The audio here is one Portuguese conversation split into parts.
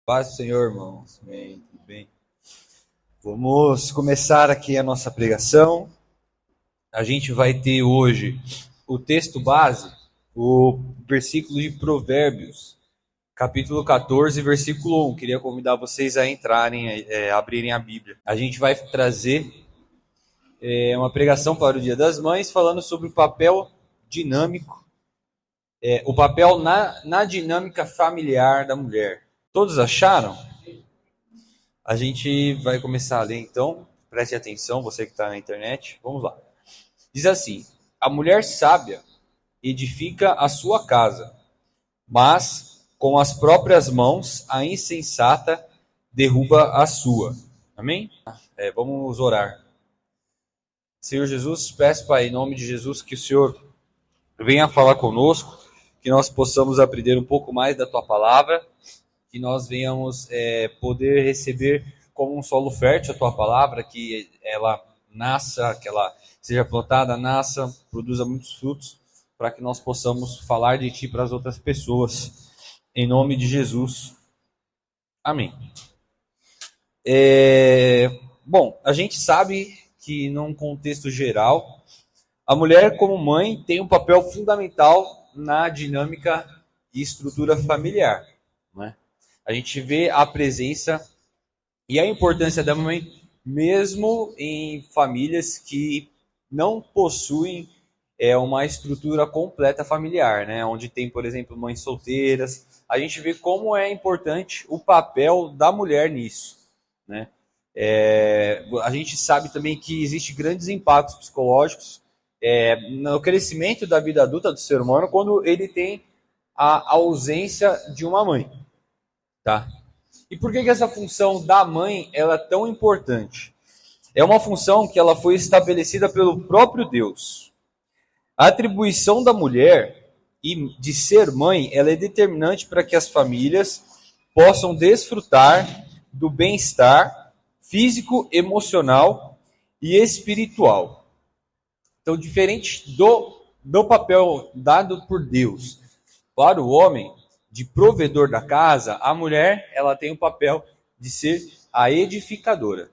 Paz do Senhor, irmãos. Amém, tudo bem? Vamos começar aqui a nossa pregação. A gente vai ter hoje o texto base, o versículo de Provérbios, capítulo 14, versículo 1. Queria convidar vocês a entrarem, abrirem a Bíblia. A gente vai trazer uma pregação para o Dia das Mães, falando sobre o papel dinâmico, o papel na dinâmica familiar da mulher. Todos acharam? A gente vai começar a ler então, preste atenção, você que está na internet, vamos lá. Diz assim: a mulher sábia edifica a sua casa, mas com as próprias mãos a insensata derruba a sua. Amém? Vamos orar. Senhor Jesus, peço, Pai, em nome de Jesus, que o Senhor venha falar conosco, que nós possamos aprender um pouco mais da Tua palavra, que nós venhamos poder receber como um solo fértil a Tua palavra, que ela nasça, que ela seja plantada, nasça, produza muitos frutos, para que nós possamos falar de Ti para as outras pessoas. Em nome de Jesus. Amém. Bom, a gente sabe que num contexto geral, a mulher como mãe tem um papel fundamental na dinâmica e estrutura familiar, né? A gente vê a presença e a importância da mãe mesmo em famílias que não possuem uma estrutura completa familiar, né? Onde tem, por exemplo, mães solteiras. A gente vê como é importante o papel da mulher nisso, né? A gente sabe também que existem grandes impactos psicológicos no crescimento da vida adulta do ser humano quando ele tem a ausência de uma mãe, tá? E por que essa função da mãe ela é tão importante? É uma função que ela foi estabelecida pelo próprio Deus. A atribuição da mulher e de ser mãe ela é determinante para que as famílias possam desfrutar do bem-estar físico, emocional e espiritual. Então, diferente do papel dado por Deus para o homem, de provedor da casa, a mulher ela tem o papel de ser a edificadora.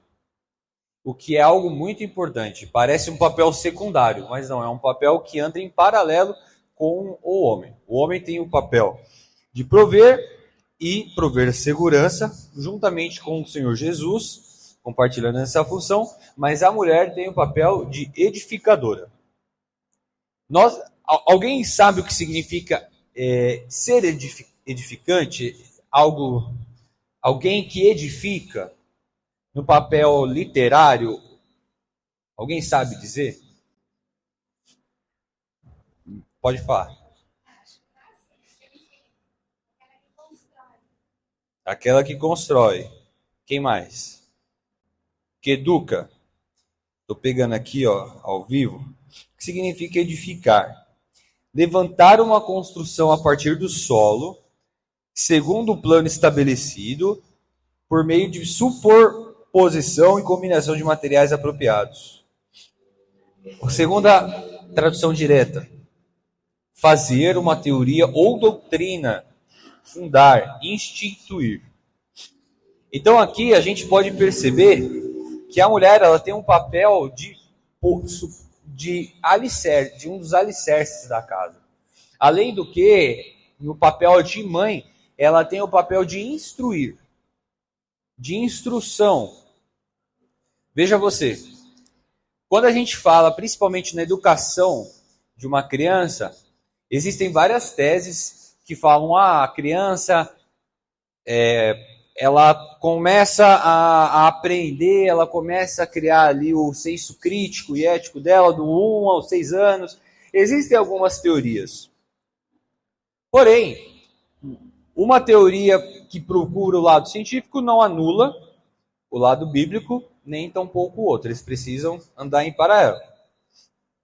O que é algo muito importante. Parece um papel secundário, mas não, é um papel que anda em paralelo com o homem. O homem tem o papel de prover e prover segurança, juntamente com o Senhor Jesus, compartilhando essa função, mas a mulher tem o papel de edificadora. Alguém sabe o que significa ser edificante? Alguém que edifica no papel literário? Alguém sabe dizer? Pode falar. Aquela que constrói. Quem mais? Que educa. Estou pegando aqui, ao vivo. O que significa edificar? Levantar uma construção a partir do solo, segundo o plano estabelecido, por meio de superposição e combinação de materiais apropriados. Segunda tradução direta: fazer uma teoria ou doutrina, fundar, instituir. Então aqui a gente pode perceber que a mulher ela tem um papel de alicerce, de um dos alicerces da casa. Além do que, no papel de mãe, ela tem o papel de instruir, de instrução. Veja você, quando a gente fala, principalmente na educação de uma criança, existem várias teses que falam a criança ela começa a aprender, ela começa a criar ali o senso crítico e ético dela do 1 aos 6 anos. Existem algumas teorias. Porém, uma teoria que procura o lado científico não anula o lado bíblico, nem tampouco o outro. Eles precisam andar em paralelo.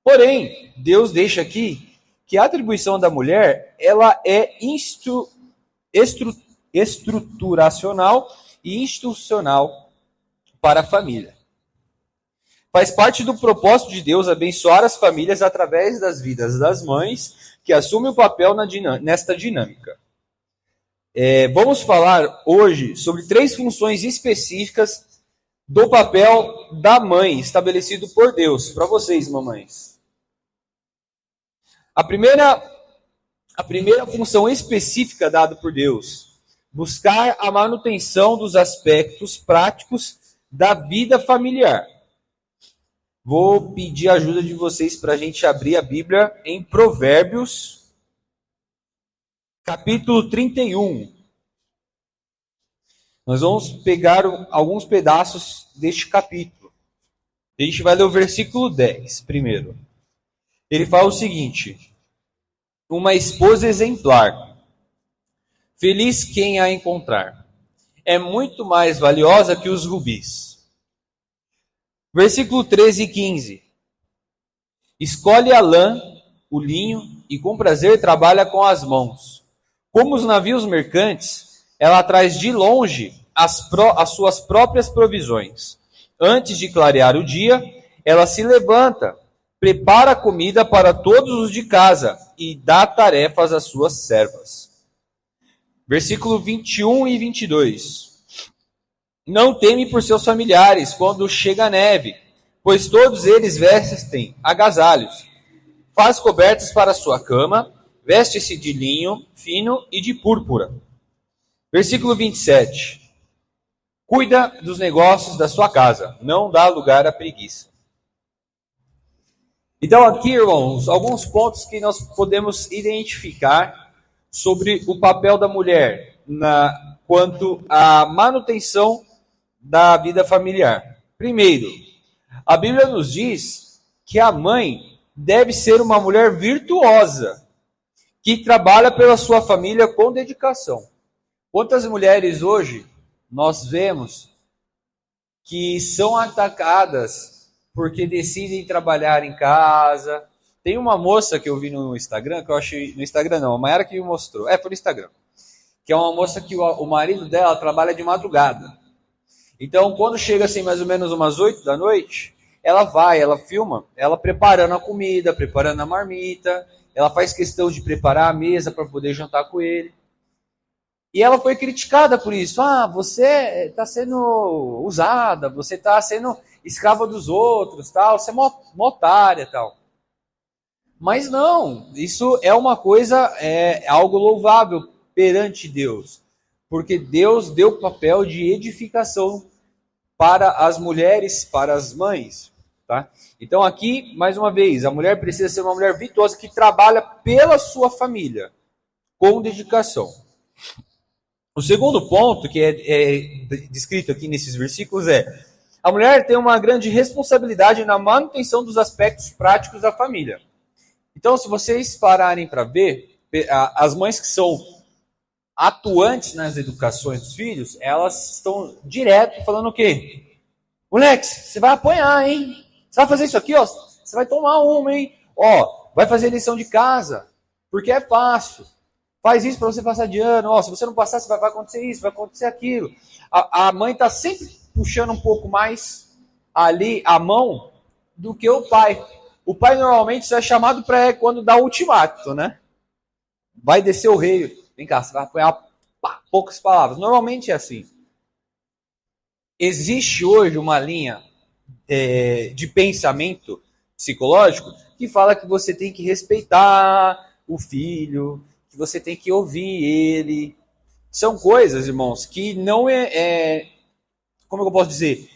Porém, Deus deixa aqui que a atribuição da mulher ela é estruturacional e institucional para a família. Faz parte do propósito de Deus abençoar as famílias através das vidas das mães que assumem o papel nesta dinâmica. Vamos falar hoje sobre 3 funções específicas do papel da mãe, estabelecido por Deus, para vocês, mamães. A primeira função específica dada por Deus, buscar a manutenção dos aspectos práticos da vida familiar. Vou pedir a ajuda de vocês para a gente abrir a Bíblia em Provérbios, capítulo 31. Nós vamos pegar alguns pedaços deste capítulo. A gente vai ler o versículo 10 primeiro. Ele fala o seguinte: uma esposa exemplar, feliz quem a encontrar, é muito mais valiosa que os rubis. Versículo 13 e 15. Escolhe a lã, o linho, e com prazer trabalha com as mãos. Como os navios mercantes, ela traz de longe as suas próprias provisões. Antes de clarear o dia, ela se levanta, prepara a comida para todos os de casa e dá tarefas às suas servas. Versículo 21 e 22. Não teme por seus familiares quando chega a neve, pois todos eles vestem agasalhos. Faz cobertas para sua cama, veste-se de linho fino e de púrpura. Versículo 27. Cuida dos negócios da sua casa, não dá lugar à preguiça. Então aqui, irmãos, alguns pontos que nós podemos identificar sobre o papel da mulher quanto à manutenção da vida familiar. Primeiro, a Bíblia nos diz que a mãe deve ser uma mulher virtuosa, que trabalha pela sua família com dedicação. Quantas mulheres hoje nós vemos que são atacadas porque decidem trabalhar em casa? Tem uma moça que eu vi no Instagram, que eu achei... No Instagram não, a Mayara que me mostrou. Foi no Instagram. Que é uma moça que o marido dela trabalha de madrugada. Então, quando chega assim mais ou menos umas 8 da noite, ela filma, ela preparando a comida, preparando a marmita, ela faz questão de preparar a mesa para poder jantar com ele. E ela foi criticada por isso. Você está sendo usada, você está sendo escrava dos outros, tal, você é uma otária, tal. Mas não, isso é uma coisa, algo louvável perante Deus. Porque Deus deu papel de edificação para as mulheres, para as mães. Tá? Então aqui, mais uma vez, a mulher precisa ser uma mulher virtuosa que trabalha pela sua família, com dedicação. O segundo ponto, que é descrito aqui nesses versículos, a mulher tem uma grande responsabilidade na manutenção dos aspectos práticos da família. Então, se vocês pararem para ver, as mães que são atuantes nas educações dos filhos, elas estão direto falando o quê? Moleque, você vai apanhar, hein? Você vai fazer isso aqui, ó, você vai tomar uma, hein? Ó, vai fazer lição de casa, porque é fácil. Faz isso para você passar de ano. Ó, se você não passar, vai acontecer isso, vai acontecer aquilo. A mãe está sempre puxando um pouco mais ali a mão do que o pai. O pai normalmente só é chamado para quando dá o ultimato, né? Vai descer o rei. Vem cá, você vai apanhar poucas palavras. Normalmente é assim. Existe hoje uma linha de pensamento psicológico que fala que você tem que respeitar o filho, que você tem que ouvir ele. São coisas, irmãos, que não como eu posso dizer?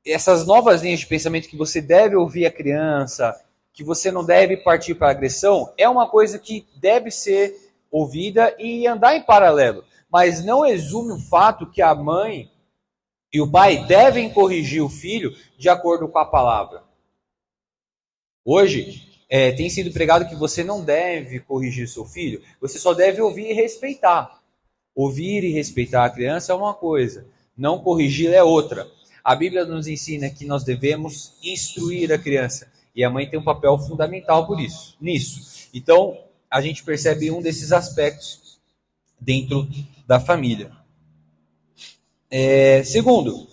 Essas novas linhas de pensamento que você deve ouvir a criança, que você não deve partir para a agressão, é uma coisa que deve ser ouvida e andar em paralelo. Mas não exume o fato que a mãe e o pai devem corrigir o filho de acordo com a palavra. Hoje, tem sido pregado que você não deve corrigir seu filho, você só deve ouvir e respeitar. Ouvir e respeitar a criança é uma coisa, não corrigir é outra. A Bíblia nos ensina que nós devemos instruir a criança, e a mãe tem um papel fundamental nisso. Então, a gente percebe um desses aspectos dentro da família. Segundo,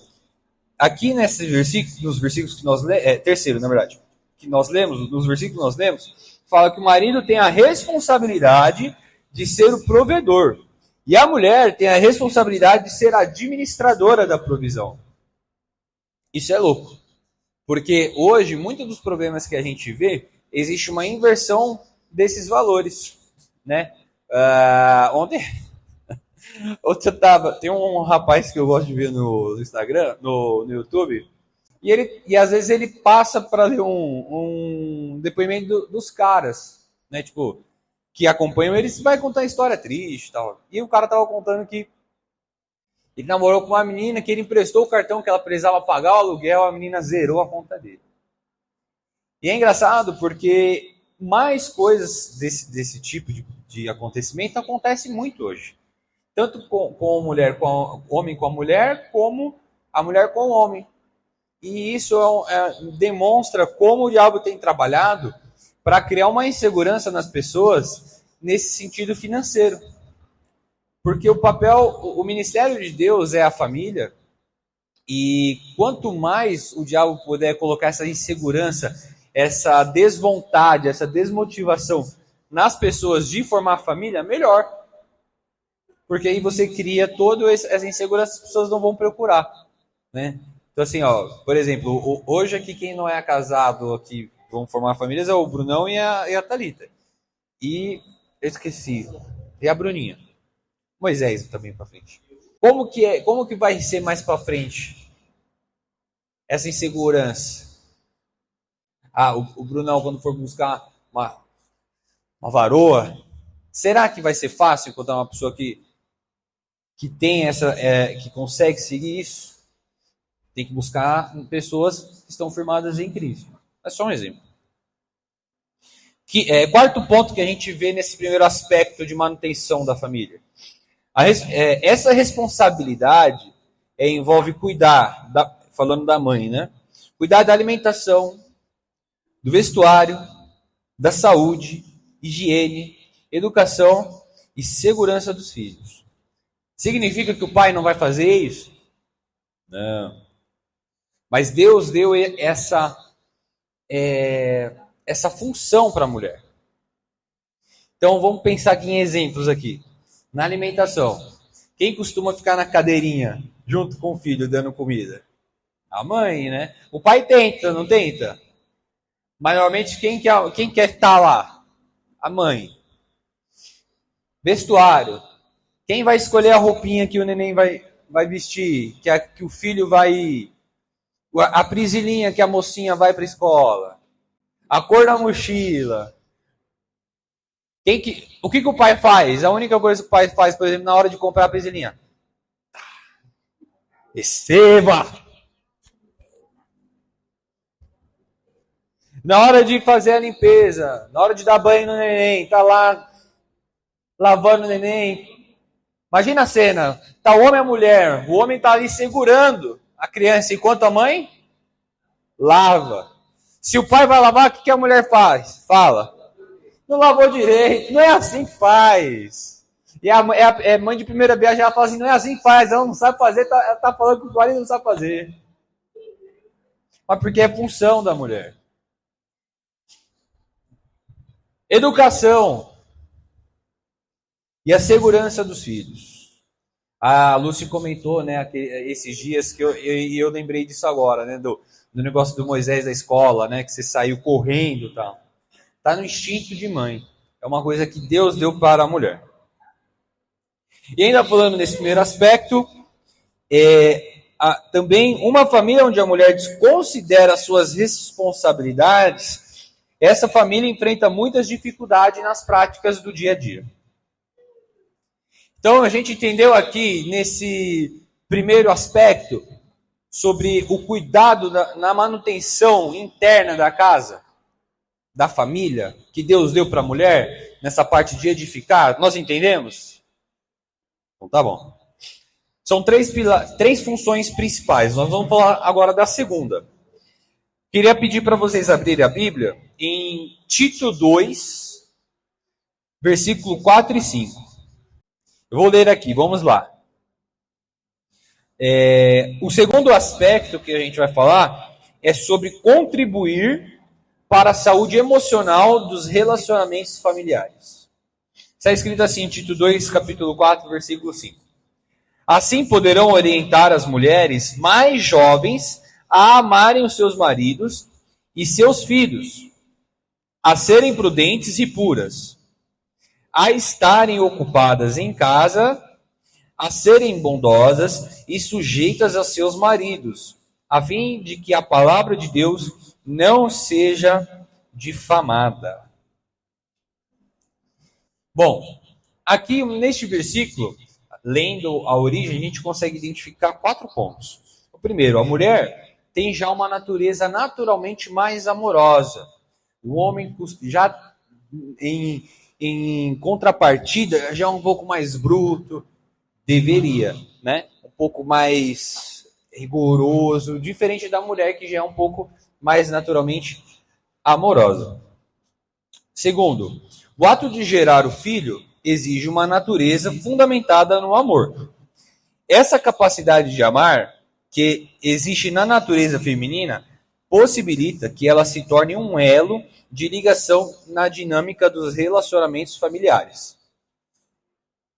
aqui nos versículos que nós lemos, terceiro, na verdade, que nós lemos, nos versículos que nós lemos, fala que o marido tem a responsabilidade de ser o provedor. E a mulher tem a responsabilidade de ser administradora da provisão. Isso é louco. Porque hoje, muitos dos problemas que a gente vê, existe uma inversão desses valores. Né? Ontem tem um rapaz que eu gosto de ver no Instagram, no YouTube, e às vezes ele passa para ler um depoimento dos caras, né? Tipo, que acompanham eles, vai contar história triste e tal. E o cara tava contando que ele namorou com uma menina, que ele emprestou o cartão que ela precisava pagar o aluguel, a menina zerou a conta dele. E é engraçado porque mais coisas desse tipo de acontecimento acontece muito hoje. Tanto com a mulher, com o homem com a mulher, como a mulher com o homem. E isso demonstra como o diabo tem trabalhado para criar uma insegurança nas pessoas nesse sentido financeiro. Porque o ministério de Deus é a família, e quanto mais o diabo puder colocar essa insegurança, essa desvontade, essa desmotivação nas pessoas de formar família, melhor. Porque aí você cria toda essa insegurança, as pessoas não vão procurar, né? Então assim, por exemplo, hoje aqui quem não é casado aqui vão formar famílias é o Brunão e a Thalita. E eu esqueci, e a Bruninha. Moisés também para frente. Como que vai ser mais para frente essa insegurança? O Brunão quando for buscar uma varoa, será que vai ser fácil encontrar uma pessoa que tem que consegue seguir isso? Tem que buscar pessoas que estão firmadas em Cristo. É só um exemplo. Quarto ponto que a gente vê nesse primeiro aspecto de manutenção da família. Essa responsabilidade envolve cuidar, falando da mãe, né? Cuidar da alimentação, do vestuário, da saúde, higiene, educação e segurança dos filhos. Significa que o pai não vai fazer isso? Não. Mas Deus deu essa função para a mulher. Então vamos pensar aqui em exemplos aqui. Na alimentação. Quem costuma ficar na cadeirinha junto com o filho dando comida? A mãe, né? O pai tenta, não tenta? Mas normalmente quem quer estar lá? A mãe. Vestuário. Quem vai escolher a roupinha que o neném vai vestir? Que o filho vai... A prisilinha que a mocinha vai para a escola. A cor da mochila. O que o pai faz? A única coisa que o pai faz, por exemplo, na hora de comprar a prisilinha. Receba! Na hora de fazer a limpeza, na hora de dar banho no neném, tá lá lavando o neném. Imagina a cena, tá o homem e a mulher, o homem tá ali segurando a criança enquanto a mãe lava. Se o pai vai lavar, o que a mulher faz? Fala. Não lavou direito, não é assim que faz. E a mãe de primeira viagem, ela fala assim, não é assim que faz, ela não sabe fazer, ela tá falando que o marido não sabe fazer. Mas porque é função da mulher. Educação e a segurança dos filhos. A Lúcia comentou, né, esses dias que eu lembrei disso agora, né, do negócio do Moisés da escola, né, que você saiu correndo e tal. Está no instinto de mãe. É uma coisa que Deus deu para a mulher. E ainda falando nesse primeiro aspecto, também uma família onde a mulher desconsidera suas responsabilidades, essa família enfrenta muitas dificuldades nas práticas do dia a dia. Então a gente entendeu aqui nesse primeiro aspecto sobre o cuidado na manutenção interna da casa, da família, que Deus deu para a mulher, nessa parte de edificar. Nós entendemos? Então tá bom. São três funções principais. Nós vamos falar agora da segunda. Queria pedir para vocês abrirem a Bíblia em Tito 2, versículo 4 e 5. Eu vou ler aqui, vamos lá. O segundo aspecto que a gente vai falar é sobre contribuir para a saúde emocional dos relacionamentos familiares. Está escrito assim em Tito 2, capítulo 4, versículo 5. Assim poderão orientar as mulheres mais jovens a amarem os seus maridos e seus filhos, a serem prudentes e puras, a estarem ocupadas em casa, a serem bondosas e sujeitas a seus maridos, a fim de que a palavra de Deus não seja difamada. Bom, aqui neste versículo, lendo a origem, a gente consegue identificar 4 pontos. O primeiro, a mulher tem já uma natureza naturalmente mais amorosa. O homem já em contrapartida já é um pouco mais bruto, deveria, né? Um pouco mais rigoroso, diferente da mulher que já é um pouco mais naturalmente amorosa. Segundo, o ato de gerar o filho exige uma natureza fundamentada no amor. Essa capacidade de amar, que existe na natureza feminina, possibilita que ela se torne um elo de ligação na dinâmica dos relacionamentos familiares.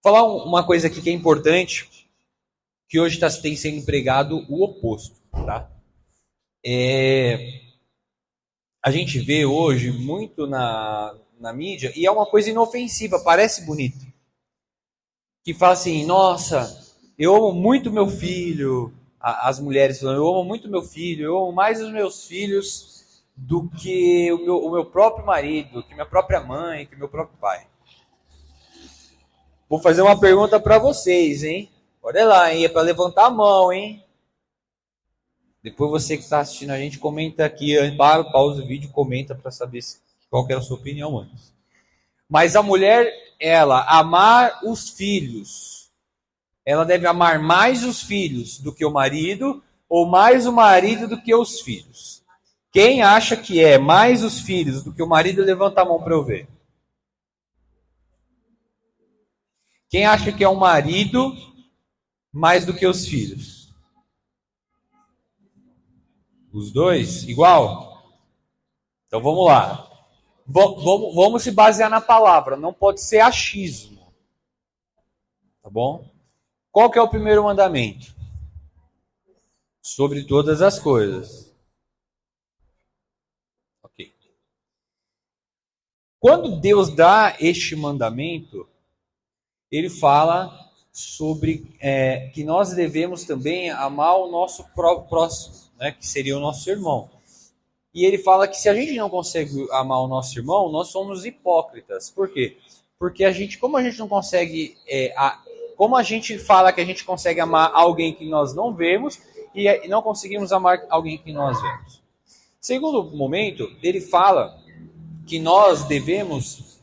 Vou falar uma coisa aqui que é importante, que hoje tem sendo empregado o oposto. Tá? A gente vê hoje muito na mídia, e é uma coisa inofensiva, parece bonito, que fala assim, nossa, eu amo muito meu filho, as mulheres falam, eu amo muito meu filho, eu amo mais os meus filhos do que o meu próprio marido, do que minha própria mãe, do que meu próprio pai. Vou fazer uma pergunta para vocês, hein? Olha lá, hein? É para levantar a mão, hein? Depois você que está assistindo a gente, comenta aqui, pausa o vídeo e comenta para saber qual que é a sua opinião antes. Mas a mulher, ela amar os filhos, ela deve amar mais os filhos do que o marido, ou mais o marido do que os filhos? Quem acha que é mais os filhos do que o marido, levanta a mão para eu ver. Quem acha que é o marido mais do que os filhos? Os dois? Igual? Então vamos lá. Vamos se basear na palavra. Não pode ser achismo. Tá bom? Qual que é o primeiro mandamento? Sobre todas as coisas. Ok. Quando Deus dá este mandamento, ele fala sobre que nós devemos também amar o nosso próximo, né, que seria o nosso irmão. E ele fala que se a gente não consegue amar o nosso irmão, nós somos hipócritas. Por quê? Porque como a gente não consegue, como a gente fala que a gente consegue amar alguém que nós não vemos e não conseguimos amar alguém que nós vemos. Segundo momento, ele fala que nós devemos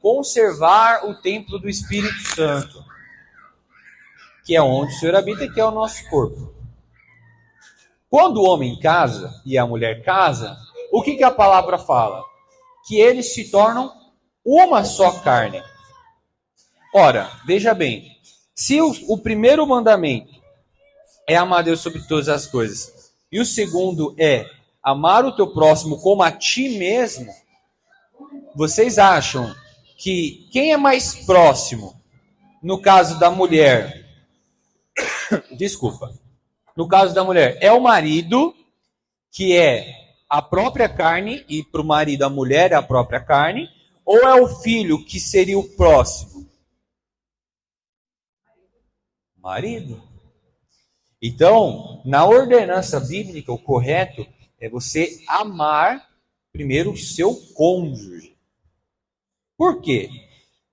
conservar o templo do Espírito Santo, que é onde o Senhor habita e que é o nosso corpo. Quando o homem casa e a mulher casa, o que a palavra fala? Que eles se tornam uma só carne. Ora, veja bem, se o primeiro mandamento é amar Deus sobre todas as coisas, e o segundo é amar o teu próximo como a ti mesmo, vocês acham que quem é mais próximo, no caso da mulher, no caso da mulher, é o marido, que é a própria carne, e para o marido a mulher é a própria carne, ou é o filho, que seria o próximo? Marido. Então, na ordenança bíblica, o correto é você amar primeiro o seu cônjuge. Por quê?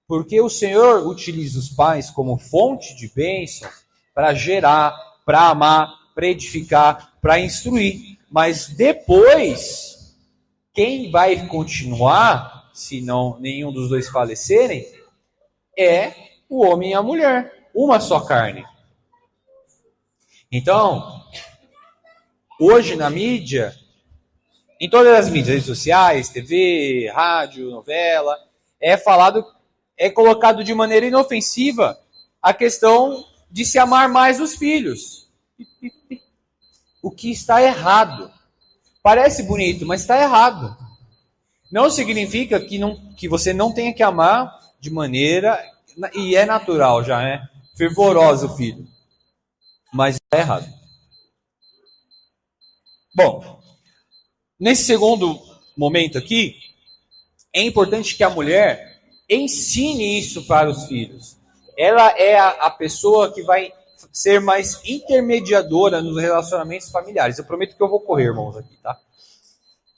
Porque o Senhor utiliza os pais como fonte de bênção para gerar, para amar, para edificar, para instruir. Mas depois, quem vai continuar, se não nenhum dos dois falecerem, é o homem e a mulher, uma só carne. Então, hoje na mídia, em todas as mídias, redes sociais, TV, rádio, novela, é colocado de maneira inofensiva a questão de se amar mais os filhos. O que está errado. Parece bonito, mas está errado. Não significa que você não tenha que amar de maneira, e é natural já, né? Fervorosa o filho. Mas está errado. Bom, nesse segundo momento aqui, é importante que a mulher ensine isso para os filhos. Ela é a pessoa que vai ser mais intermediadora nos relacionamentos familiares. Eu prometo que eu vou correr, irmãos, aqui, tá?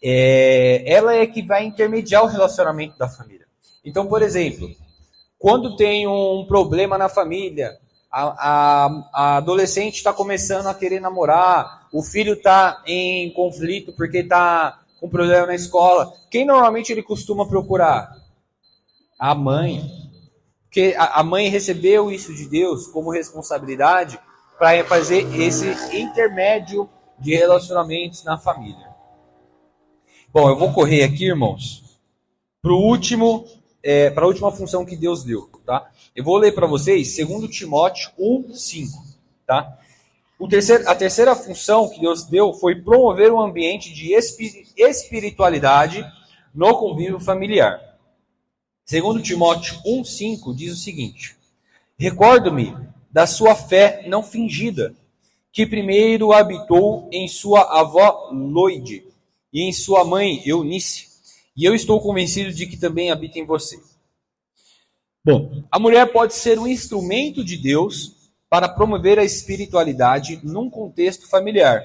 Ela é que vai intermediar o relacionamento da família. Então, por exemplo, quando tem um problema na família, a adolescente está começando a querer namorar, o filho está em conflito porque está com problema na escola, quem normalmente ele costuma procurar? A mãe. Porque a mãe recebeu isso de Deus como responsabilidade para fazer esse intermédio de relacionamentos na família. Bom, eu vou correr aqui, irmãos, para a última função que Deus deu, tá? Eu vou ler para vocês 2 Timóteo 1:5, tá? A terceira função que Deus deu foi promover um ambiente de espiritualidade no convívio familiar. 2 Timóteo 1:5 diz o seguinte: recordo-me da sua fé não fingida, que primeiro habitou em sua avó Loide e em sua mãe Eunice, e eu estou convencido de que também habita em você. Bom, a mulher pode ser um instrumento de Deus para promover a espiritualidade num contexto familiar.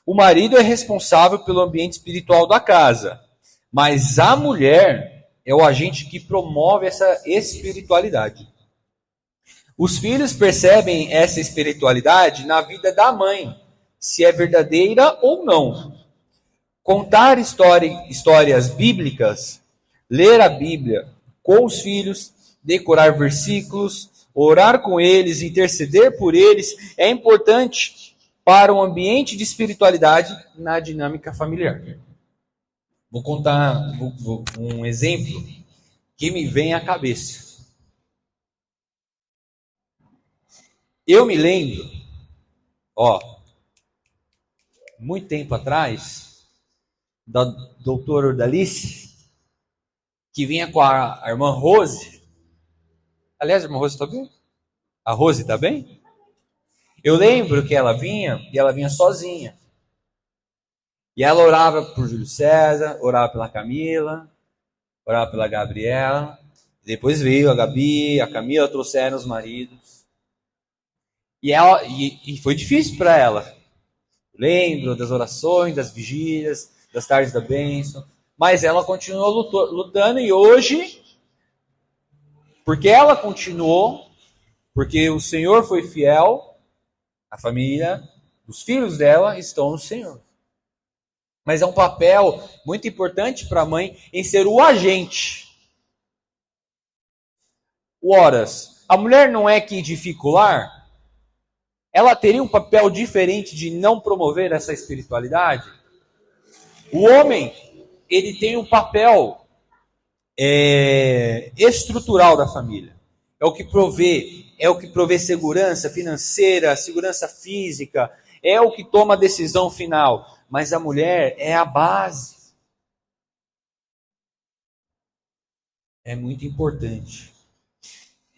O marido é responsável pelo ambiente espiritual da casa, mas a mulher é o agente que promove essa espiritualidade. Os filhos percebem essa espiritualidade na vida da mãe, se é verdadeira ou não. Contar histórias bíblicas, ler a Bíblia com os filhos, decorar versículos, orar com eles, interceder por eles, é importante para um ambiente de espiritualidade na dinâmica familiar. Vou contar um exemplo que me vem à cabeça. Eu me lembro, muito tempo atrás, da doutora Ordalice, que vinha com a irmã Rose. Aliás, a irmã Rose está bem? A Rose está bem? Eu lembro que ela vinha, e ela vinha sozinha. E ela orava por Júlio César, orava pela Camila, orava pela Gabriela. Depois veio a Gabi, a Camila, trouxeram os maridos. E foi difícil para ela. Lembro das orações, das vigílias, das tardes da bênção. Mas ela continuou lutando e hoje, porque ela continuou, porque o Senhor foi fiel, a família, os filhos dela estão no Senhor. Mas é um papel muito importante para a mãe em ser o agente. Horas, a mulher não é que edifica o lar? Ela teria um papel diferente de não promover essa espiritualidade? O homem, ele tem um papel estrutural da família. É o que provê segurança financeira, segurança física, é o que toma a decisão final. Mas a mulher é a base. É muito importante.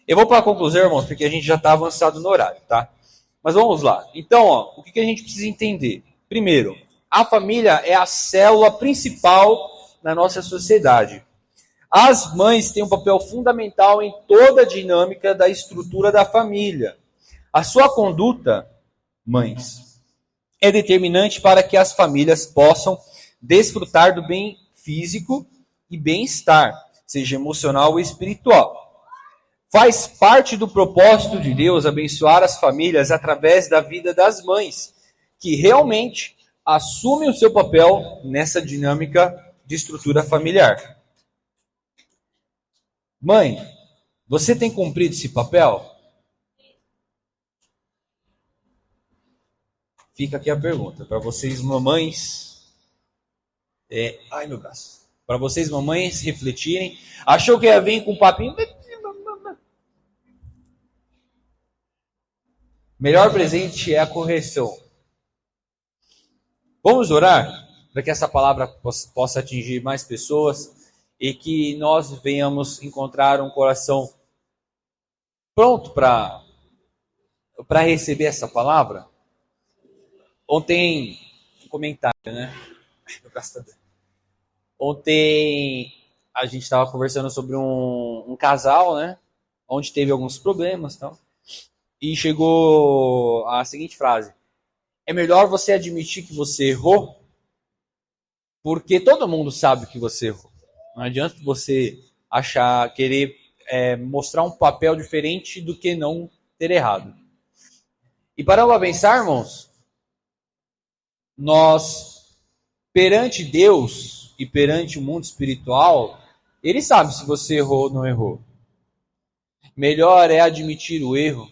Eu vou para a conclusão, irmãos, porque a gente já está avançado no horário, tá? Mas vamos lá. Então, o que a gente precisa entender? Primeiro, a família é a célula principal na nossa sociedade. As mães têm um papel fundamental em toda a dinâmica da estrutura da família. A sua conduta, mães, é determinante para que as famílias possam desfrutar do bem físico e bem-estar, seja emocional ou espiritual. Faz parte do propósito de Deus abençoar as famílias através da vida das mães, que realmente assumem o seu papel nessa dinâmica de estrutura familiar. Mãe, você tem cumprido esse papel? Fica aqui a pergunta para vocês, mamães. Ai, meu braço. Para vocês, mamães, refletirem. Achou que ia vir com um papinho? Melhor presente é a correção. Vamos orar para que essa palavra possa atingir mais pessoas e que nós venhamos encontrar um coração pronto para receber essa palavra. Ontem, um comentário, né? Ontem a gente estava conversando sobre um casal, né? Onde teve alguns problemas e tal. E chegou a seguinte frase: é melhor você admitir que você errou, porque todo mundo sabe que você errou. Não adianta você querer mostrar um papel diferente do que não ter errado. E para pensar, irmãos, nós, perante Deus e perante o mundo espiritual, Ele sabe se você errou ou não errou. Melhor é admitir o erro.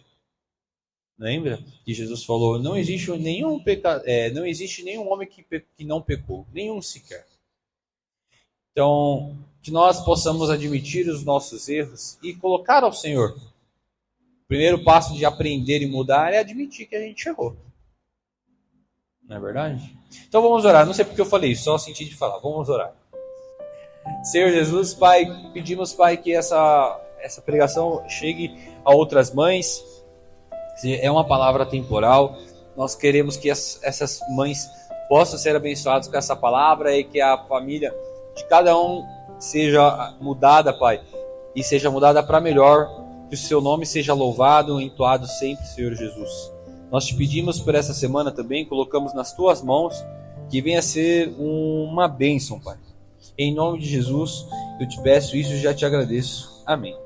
Lembra que Jesus falou: não existe nenhum não existe nenhum homem que não pecou, nenhum sequer. Então, que nós possamos admitir os nossos erros e colocar ao Senhor. O primeiro passo de aprender e mudar é admitir que a gente errou. Não é verdade? Então vamos orar. Não sei porque eu falei isso, só senti de falar. Vamos orar. Senhor Jesus, Pai, pedimos, Pai, que essa pregação chegue a outras mães. É uma palavra temporal. Nós queremos que essas mães possam ser abençoadas com essa palavra e que a família de cada um seja mudada, Pai, e seja mudada para melhor, que o seu nome seja louvado, entoado sempre, Senhor Jesus. Nós te pedimos por essa semana também, colocamos nas tuas mãos, que venha a ser uma bênção, Pai. Em nome de Jesus, eu te peço isso e já te agradeço. Amém.